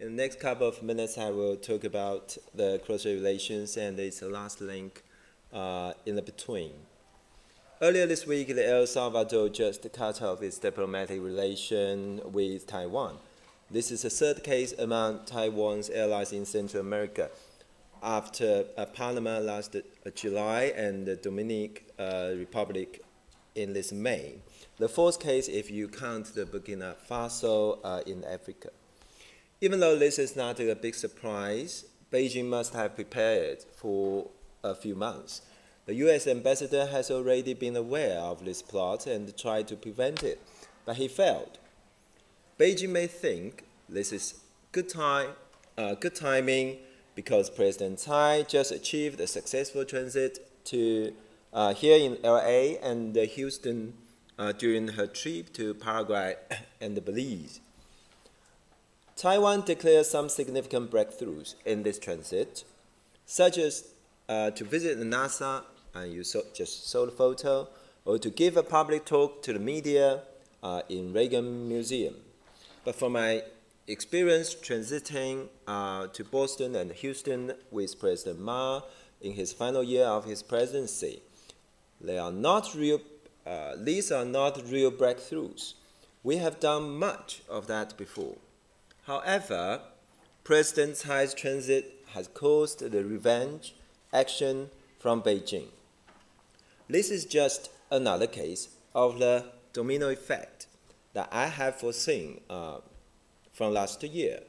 In the next couple of minutes, I will talk about the cross-strait relations and its last link in the between. Earlier this week, El Salvador just cut off its diplomatic relation with Taiwan. This is the third case among Taiwan's allies in Central America, after Panama last July and the Dominican Republic in this May. The fourth case if you count the Burkina Faso in Africa. Even though this is not a big surprise, Beijing must have prepared for a few months. The U.S. ambassador has already been aware of this plot and tried to prevent it, but he failed. Beijing may think this is good timing because President Tsai just achieved a successful transit to here in LA and Houston during her trip to Paraguay and Belize. Taiwan declared some significant breakthroughs in this transit, such as to visit the NASA, and you just saw the photo, or to give a public talk to the media in Reagan Museum. But from my experience transiting to Boston and Houston with President Ma in his final year of his presidency, these are not real breakthroughs. We have done much of that before. However, President Tsai's transit has caused the revenge action from Beijing. This is just another case of the domino effect that I have foreseen from last year.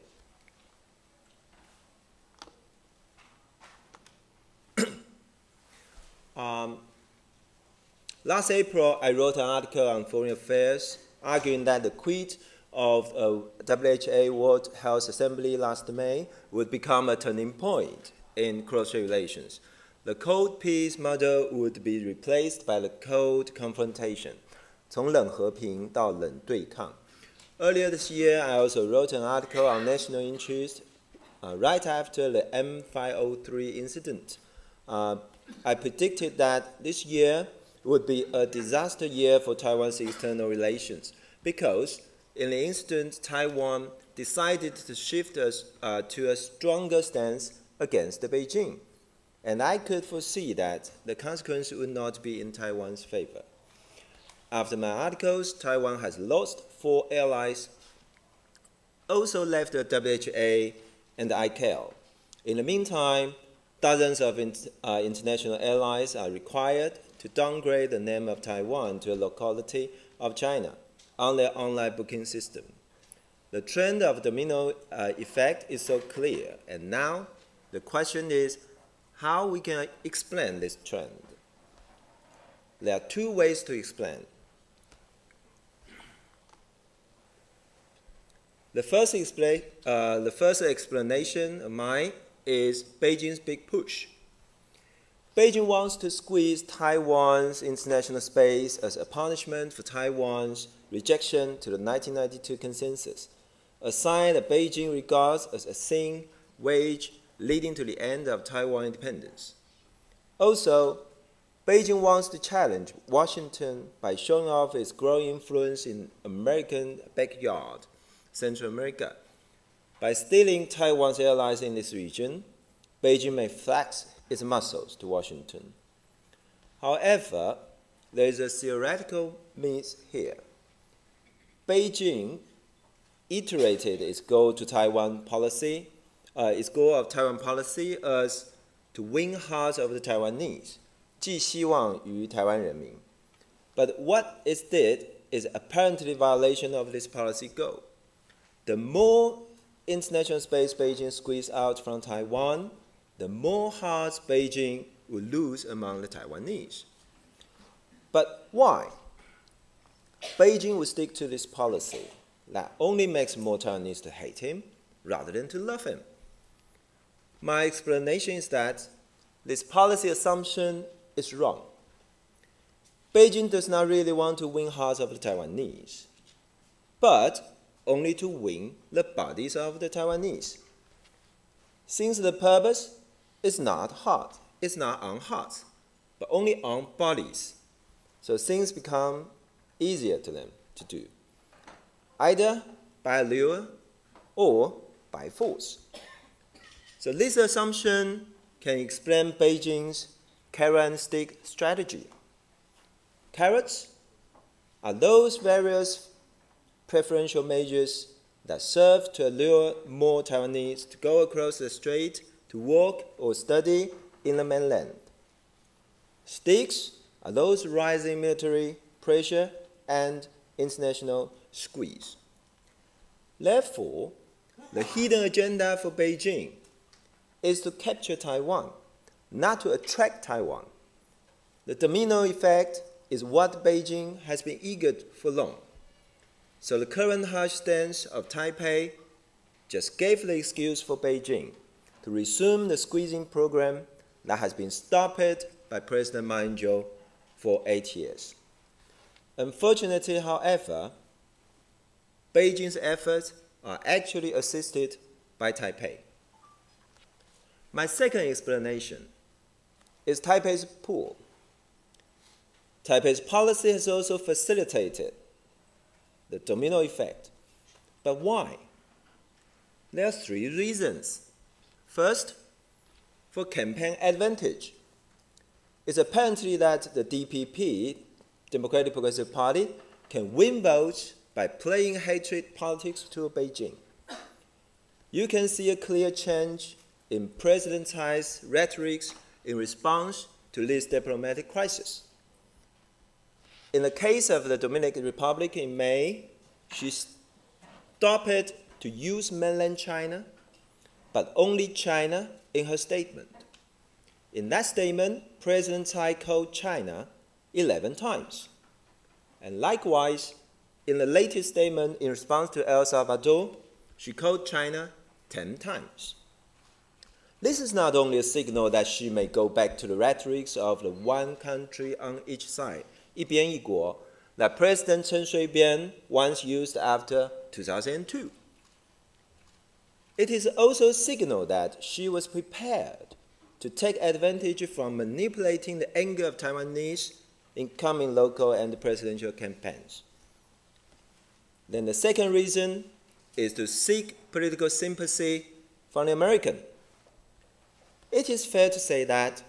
Last April, I wrote an article on foreign affairs arguing that the quid of WHO World Health Assembly last May would become a turning point in cross-strait relations. The cold peace model would be replaced by the cold confrontation, 从冷和平到冷对抗. Earlier this year, I also wrote an article on national interest right after the M503 incident. I predicted that this year would be a disaster year for Taiwan's external relations because in the incident, Taiwan decided to shift us to a stronger stance against Beijing. And I could foresee that the consequence would not be in Taiwan's favor. After my articles, Taiwan has lost 4 allies, also left the WHO and the ICAO. In the meantime, dozens of international allies are required to downgrade the name of Taiwan to a locality of China on their online booking system. The trend of domino effect is so clear, and now the question is how we can explain this trend. There are 2 ways to explain. The first explanation of mine is Beijing's big push. Beijing wants to squeeze Taiwan's international space as a punishment for Taiwan's rejection to the 1992 consensus, a sign that Beijing regards as a thin wedge leading to the end of Taiwan independence. Also, Beijing wants to challenge Washington by showing off its growing influence in American backyard, Central America. By stealing Taiwan's allies in this region, Beijing may flex its muscles to Washington. However, there is a theoretical miss here. Beijing iterated its goal of Taiwan policy as to win hearts of the Taiwanese, 寄希望于台湾人民. But what it did is apparently violation of this policy goal. The more international space Beijing squeezed out from Taiwan, the more hearts Beijing will lose among the Taiwanese. But why? Beijing will stick to this policy that only makes more Taiwanese to hate him rather than to love him. My explanation is that this policy assumption is wrong. Beijing does not really want to win hearts of the Taiwanese, but only to win the bodies of the Taiwanese. Since the purpose is not on hearts, but only on bodies, so things become easier to them to do, either by lure or by force. So this assumption can explain Beijing's carrot and stick strategy. Carrots are those various preferential measures that serve to allure more Taiwanese to go across the strait to work or study in the mainland. Sticks are those rising military pressure and international squeeze. Therefore, the hidden agenda for Beijing is to capture Taiwan, not to attract Taiwan. The domino effect is what Beijing has been eager for long. So the current harsh stance of Taipei just gave the excuse for Beijing to resume the squeezing program that has been stopped by President Ma Ying-jeou for 8 years. Unfortunately, however, Beijing's efforts are actually assisted by Taipei. My second explanation is Taipei's pull. Taipei's policy has also facilitated the domino effect. But why? There are 3 reasons. First, for campaign advantage. It's apparently that the DPP, Democratic Progressive Party, can win votes by playing hatred politics to Beijing. You can see a clear change in President Tsai's rhetoric in response to this diplomatic crisis. In the case of the Dominican Republic in May, she stopped to use mainland China, but only China in her statement. In that statement, President Tsai called China 11 times. And likewise, in the latest statement in response to El Salvador, she called China 10 times. This is not only a signal that she may go back to the rhetoric of the one country on each side, 一边一国, that President Chen Shui-bian once used after 2002. It is also a signal that she was prepared to take advantage from manipulating the anger of Taiwanese in coming local and presidential campaigns. Then the second reason is to seek political sympathy from the American. It is fair to say that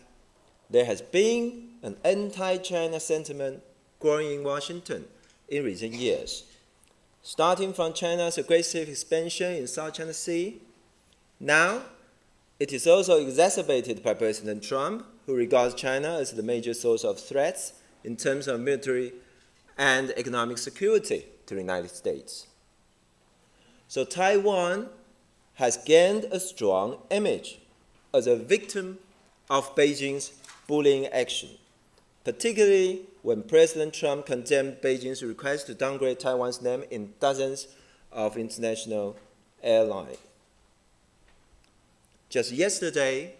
there has been an anti-China sentiment growing in Washington in recent years, starting from China's aggressive expansion in South China Sea. Now, it is also exacerbated by President Trump, who regards China as the major source of threats in terms of military and economic security to the United States. So Taiwan has gained a strong image as a victim of Beijing's bullying action, particularly when President Trump condemned Beijing's request to downgrade Taiwan's name in dozens of international airlines. Just yesterday,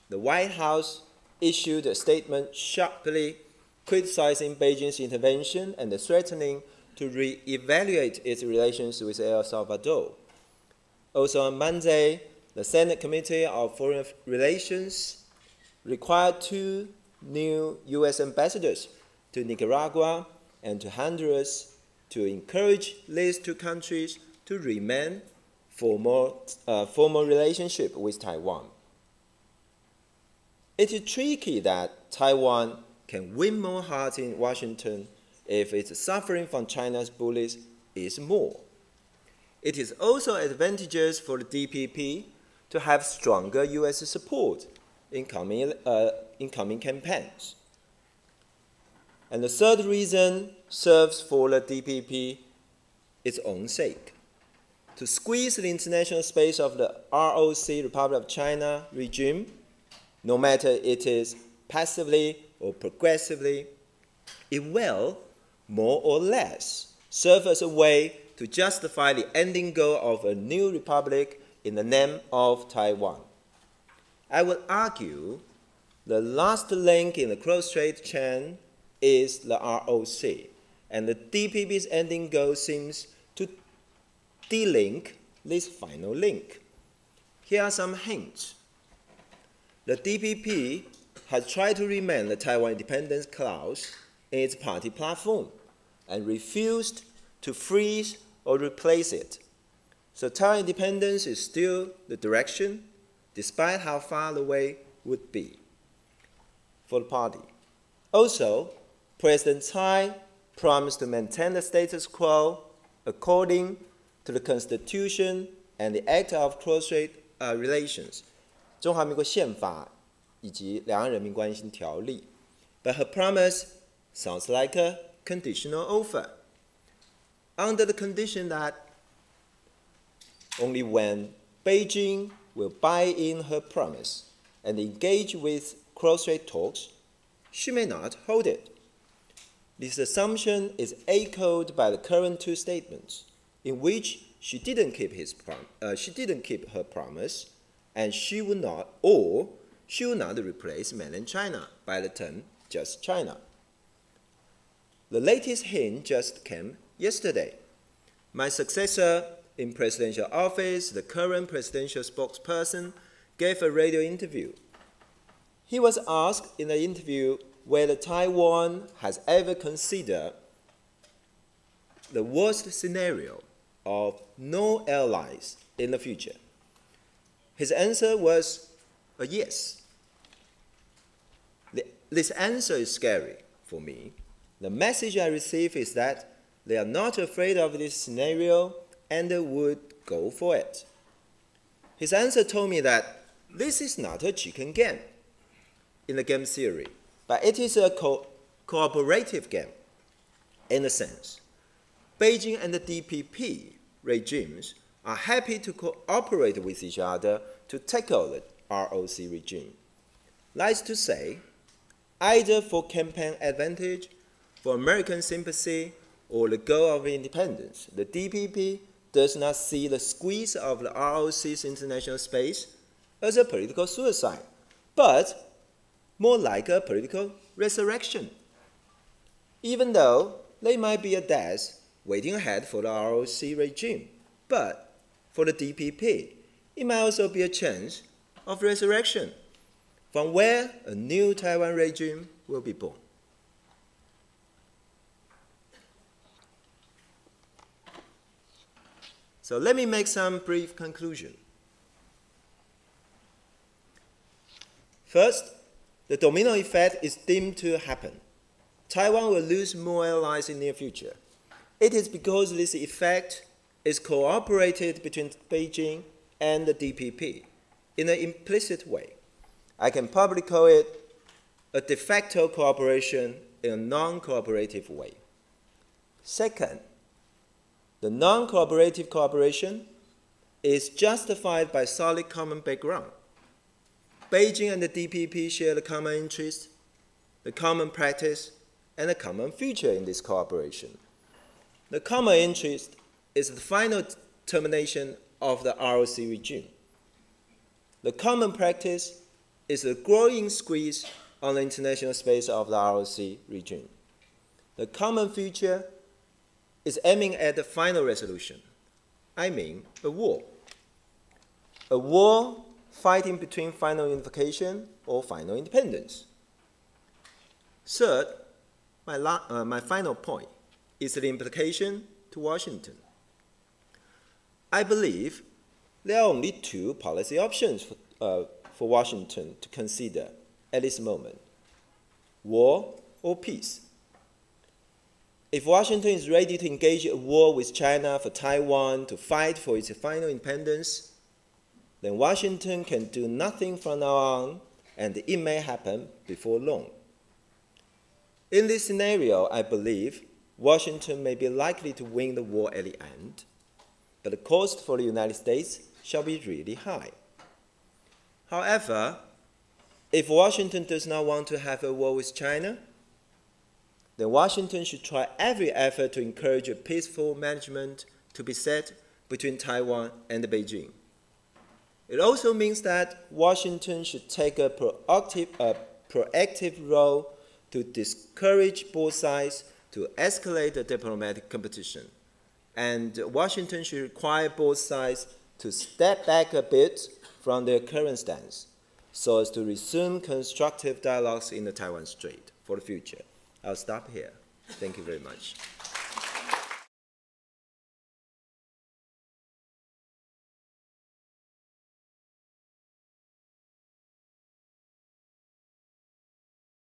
the White House issued a statement sharply criticizing Beijing's intervention and threatening to re-evaluate its relations with El Salvador. Also on Monday, the Senate Committee on Foreign Relations required 2 new U.S. ambassadors to Nicaragua and to Honduras to encourage these 2 countries to remain formal relationship with Taiwan. It is tricky that Taiwan can win more hearts in Washington if its suffering from China's bullies is more. It is also advantageous for the DPP to have stronger U.S. support in coming campaigns. And the third reason serves for the DPP its own sake. To squeeze the international space of the ROC, Republic of China regime, no matter it is passively or progressively, it will, more or less, serve as a way to justify the ending goal of a new republic in the name of Taiwan. I would argue the last link in the Cross-Strait chain is the ROC, and the DPP's ending goal seems to delink this final link. Here are some hints. The DPP has tried to remain the Taiwan independence clause in its party platform and refused to freeze or replace it. So Taiwan independence is still the direction, despite how far the way would be for the party. Also, President Tsai promised to maintain the status quo according to the Constitution and the Act of Cross-Strait Relations, 中华民国宪法以及两岸人民关系条例. But her promise sounds like a conditional offer, under the condition that only when Beijing will buy in her promise and engage with cross-strait talks, she may not hold it. This assumption is echoed by the current two statements, in which she didn't keep her promise, and she would not replace mainland China by the term just China. The latest hint just came yesterday. My successor in presidential office, the current presidential spokesperson, gave a radio interview. He was asked in the interview whether Taiwan has ever considered the worst scenario of no allies in the future. His answer was a yes. This answer is scary for me. The message I receive is that they are not afraid of this scenario and they would go for it. His answer told me that this is not a chicken game in the game theory, but it is a cooperative game in a sense. Beijing and the DPP regimes are happy to cooperate with each other to tackle the ROC regime. That is to say, either for campaign advantage, for American sympathy, or the goal of independence, the DPP does not see the squeeze of the ROC's international space as a political suicide, but more like a political resurrection. Even though there might be a death waiting ahead for the ROC regime, but for the DPP, it might also be a chance of resurrection, from where a new Taiwan regime will be born. So let me make some brief conclusion. First, the domino effect is deemed to happen. Taiwan will lose more allies in the near future. It is because this effect is cooperated between Beijing and the DPP in an implicit way. I can probably call it a de facto cooperation in a non-cooperative way. Second, the non-cooperative cooperation is justified by solid common background. Beijing and the DPP share the common interest, the common practice, and a common future in this cooperation. The common interest is the final termination of the ROC regime. The common practice is the growing squeeze on the international space of the ROC regime. The common future is aiming at the final resolution. I mean a war. A war fighting between final unification or final independence. Third, my final point is the implication to Washington. I believe there are only two policy options for Washington to consider at this moment: war or peace. If Washington is ready to engage a war with China for Taiwan to fight for its final independence, then Washington can do nothing from now on, and it may happen before long. In this scenario, I believe Washington may be likely to win the war at the end, but the cost for the United States shall be really high. However, if Washington does not want to have a war with China, then Washington should try every effort to encourage a peaceful management to be set between Taiwan and Beijing. It also means that Washington should take a proactive role to discourage both sides to escalate the diplomatic competition. And Washington should require both sides to step back a bit from their current stance so as to resume constructive dialogues in the Taiwan Strait for the future. I'll stop here. Thank you very much.